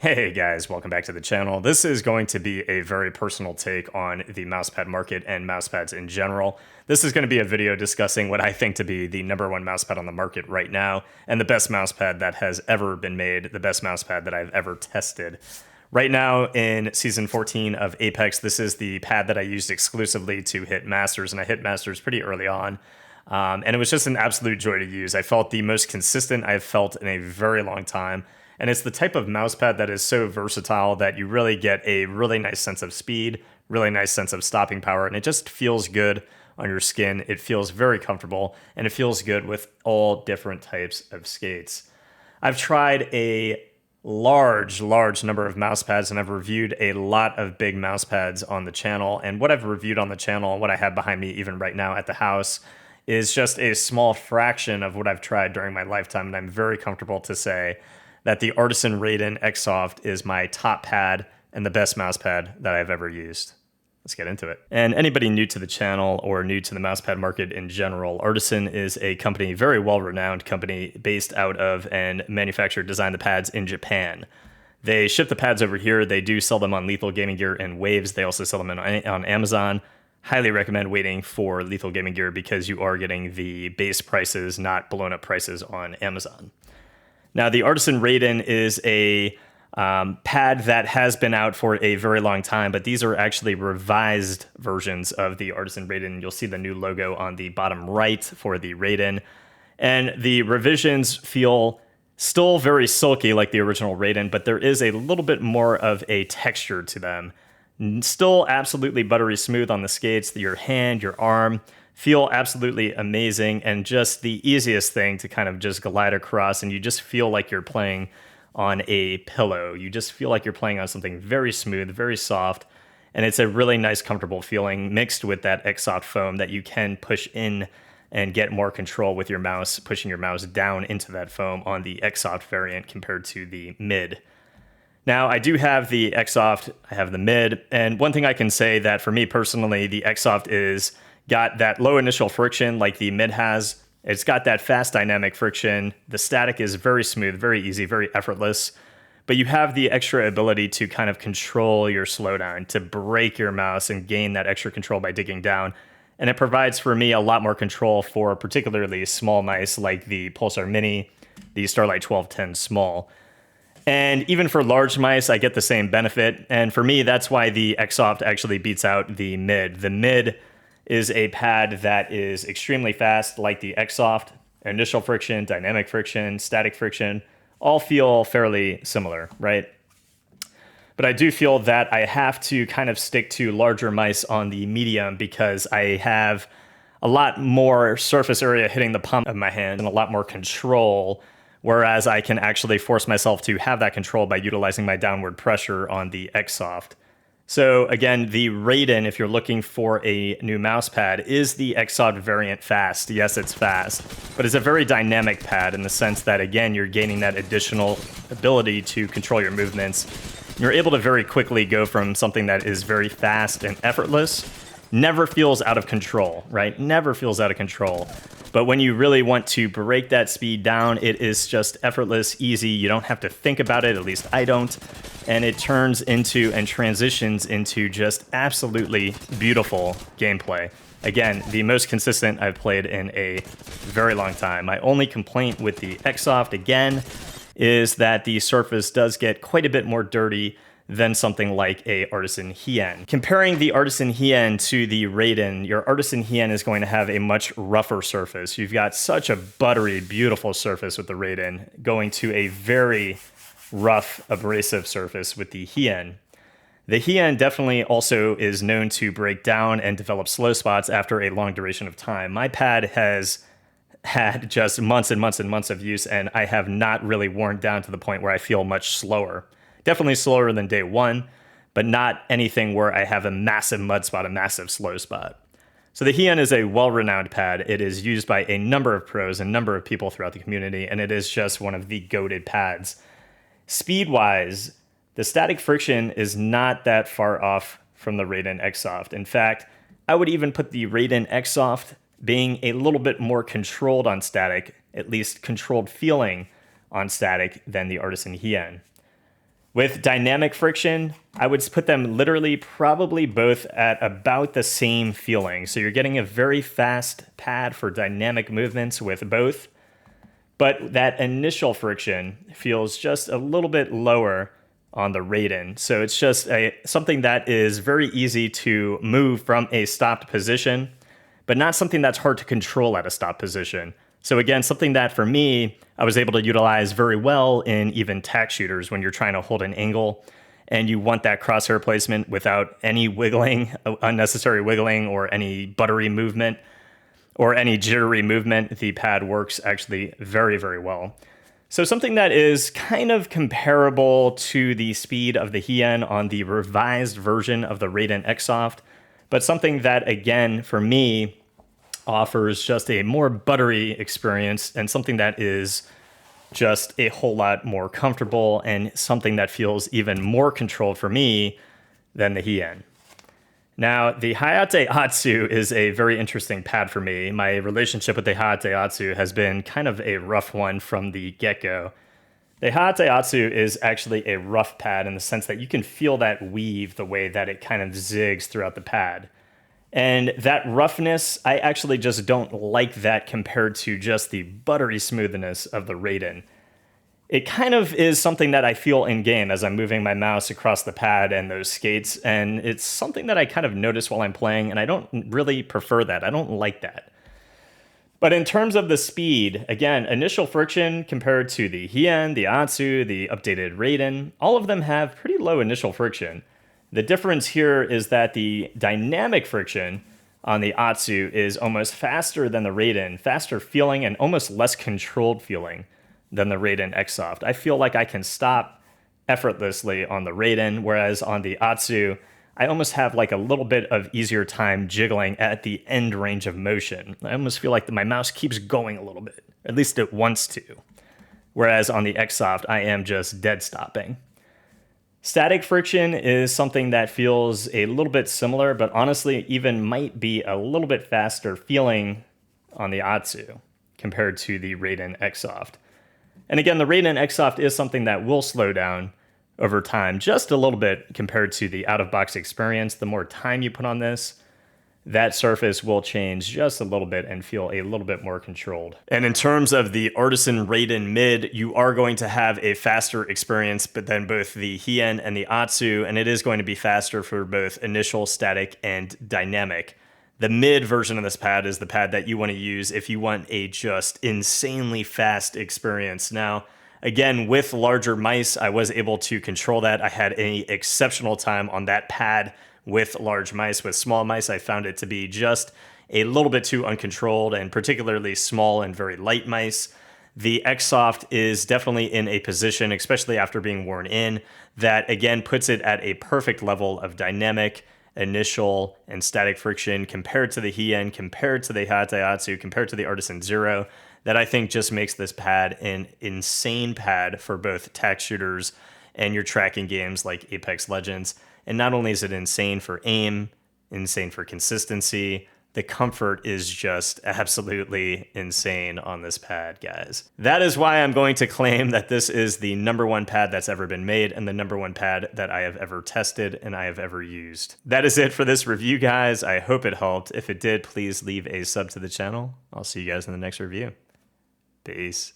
Hey guys, welcome back to the channel. This is going to be a very personal take on the mousepad market and mousepads in general. This is going to be a video discussing what I think to be the #1 mousepad on the market right now, and the best mousepad that has ever been made, the best mousepad that I've ever tested. Right now in Season 14 of Apex, this is the pad that I used exclusively to hit Masters, and I hit Masters pretty early on. And it was just an absolute joy to use. I felt the most consistent I've felt in a very long time. And it's the type of mousepad that is so versatile that you really get a really nice sense of speed, really nice sense of stopping power, and it just feels good on your skin. It feels very comfortable, and it feels good with all different types of skates. I've tried a large number of mousepads, and I've reviewed a lot of big mousepads on the channel. And what I've reviewed on the channel, and what I have behind me even right now at the house, is just a small fraction of what I've tried during my lifetime, and I'm very comfortable to say that the Artisan Raiden Xsoft is my top pad and the best mousepad that I've ever used. Let's get into it. And anybody new to the channel or new to the mousepad market in general, Artisan is a company, very well-renowned company based out of and manufacture, design the pads in Japan. They ship the pads over here. They do sell them on Lethal Gaming Gear and Waves. They also sell them on Amazon. Highly recommend waiting for Lethal Gaming Gear because you are getting the base prices, not blown up prices on Amazon. Now, the Artisan Raiden is a pad that has been out for a very long time, but these are actually revised versions of the Artisan Raiden. You'll see the new logo on the bottom right for the Raiden. And the revisions feel still very silky like the original Raiden, but there is a little bit more of a texture to them. Still absolutely buttery smooth on the skates. Your hand, your arm feel absolutely amazing, and just the easiest thing to kind of just glide across, and you just feel like you're playing on a pillow. You just feel like you're playing on something very smooth, very soft, and it's a really nice, comfortable feeling mixed with that Xsoft foam that you can push in and get more control with your mouse, pushing your mouse down into that foam on the Xsoft variant compared to the mid. Now, I do have the Xsoft, I have the mid, and one thing I can say that for me personally, the Xsoft is got that low initial friction like the mid has. It's got that fast dynamic friction. The static is very smooth, very easy, very effortless. But you have the extra ability to kind of control your slowdown, to break your mouse and gain that extra control by digging down. And it provides for me a lot more control for particularly small mice like the Pulsar Mini, the Starlight 1210 Small. And even for large mice, I get the same benefit. And for me, that's why the Xsoft actually beats out the mid. The mid is a pad that is extremely fast, like the Xsoft. Initial friction, dynamic friction, static friction, all feel fairly similar, right? But I do feel that I have to kind of stick to larger mice on the medium because I have a lot more surface area hitting the palm of my hand and a lot more control, whereas I can actually force myself to have that control by utilizing my downward pressure on the Xsoft. So again, the Raiden, if you're looking for a new mousepad, is the Xsoft variant fast. Yes, it's fast, but it's a very dynamic pad in the sense that, again, you're gaining that additional ability to control your movements. You're able to very quickly go from something that is very fast and effortless, never feels out of control, right? Never feels out of control. But when you really want to break that speed down, it is just effortless, easy. You don't have to think about it, at least I don't. And it turns into and transitions into just absolutely beautiful gameplay. Again, the most consistent I've played in a very long time. My only complaint with the Xsoft, again, is that the surface does get quite a bit more dirty than something like a Artisan Hien. Comparing the Artisan Hien to the Raiden, your Artisan Hien is going to have a much rougher surface. You've got such a buttery, beautiful surface with the Raiden, going to a very rough, abrasive surface with the Hien. The Hien definitely also is known to break down and develop slow spots after a long duration of time. My pad has had just months and months and months of use, and I have not really worn down to the point where I feel much slower. Definitely slower than day one, but not anything where I have a massive mud spot, a massive slow spot. So the Hien is a well-renowned pad. It is used by a number of pros, a number of people throughout the community, and it is just one of the goated pads. Speed-wise, the static friction is not that far off from the Raiden Xsoft. In fact, I would even put the Raiden Xsoft being a little bit more controlled on static, at least controlled feeling on static, than the Artisan Hien. With dynamic friction, I would put them literally probably both at about the same feeling. So you're getting a very fast pad for dynamic movements with both, but that initial friction feels just a little bit lower on the Raiden. So it's just something that is very easy to move from a stopped position, but not something that's hard to control at a stopped position. So again, something that for me, I was able to utilize very well in even tack shooters when you're trying to hold an angle and you want that crosshair placement without any wiggling, unnecessary wiggling, or any buttery movement or any jittery movement. The pad works actually very, very well. So something that is kind of comparable to the speed of the Hien on the revised version of the Raiden Xsoft, but something that, again, for me, offers just a more buttery experience and something that is just a whole lot more comfortable and something that feels even more controlled for me than the Hien. Now, the Hayate Otsu is a very interesting pad for me. My relationship with the Hayate Otsu has been kind of a rough one from the get-go. The Hayate Otsu is actually a rough pad in the sense that you can feel that weave the way that it kind of zigs throughout the pad. And that roughness, I actually just don't like that compared to just the buttery smoothness of the Raiden. It kind of is something that I feel in game as I'm moving my mouse across the pad and those skates, and it's something that I kind of notice while I'm playing, and I don't really prefer that. I don't like that. But in terms of the speed, again, initial friction compared to the Hien, the Otsu, the updated Raiden, all of them have pretty low initial friction. The difference here is that the dynamic friction on the Otsu is almost faster than the Raiden, faster feeling and almost less controlled feeling than the Raiden Xsoft. I feel like I can stop effortlessly on the Raiden, whereas on the Otsu, I almost have like a little bit of easier time jiggling at the end range of motion. I almost feel like my mouse keeps going a little bit, at least it wants to. Whereas on the Xsoft, I am just dead stopping. Static friction is something that feels a little bit similar, but honestly even might be a little bit faster feeling on the Otsu compared to the Raiden Xsoft. And again, the Raiden Xsoft is something that will slow down over time just a little bit compared to the out-of-box experience. The more time you put on this, that surface will change just a little bit and feel a little bit more controlled. And in terms of the Artisan Raiden mid, you are going to have a faster experience, but then both the Hien and the Otsu, and it is going to be faster for both initial, static, and dynamic. The mid version of this pad is the pad that you want to use if you want a just insanely fast experience. Now, again, with larger mice, I was able to control that. I had an exceptional time on that pad with large mice. With small mice, I found it to be just a little bit too uncontrolled, and particularly small and very light mice. The Xsoft is definitely in a position, especially after being worn in, that again puts it at a perfect level of dynamic, initial, and static friction compared to the Hien, compared to the Hayate Otsu, compared to the Artisan Zero, that I think just makes this pad an insane pad for both tack shooters and your tracking games like Apex Legends. And not only is it insane for aim, insane for consistency, the comfort is just absolutely insane on this pad, guys. That is why I'm going to claim that this is the #1 pad that's ever been made and the #1 pad that I have ever tested and I have ever used. That is it for this review, guys. I hope it helped. If it did, please leave a sub to the channel. I'll see you guys in the next review. Peace.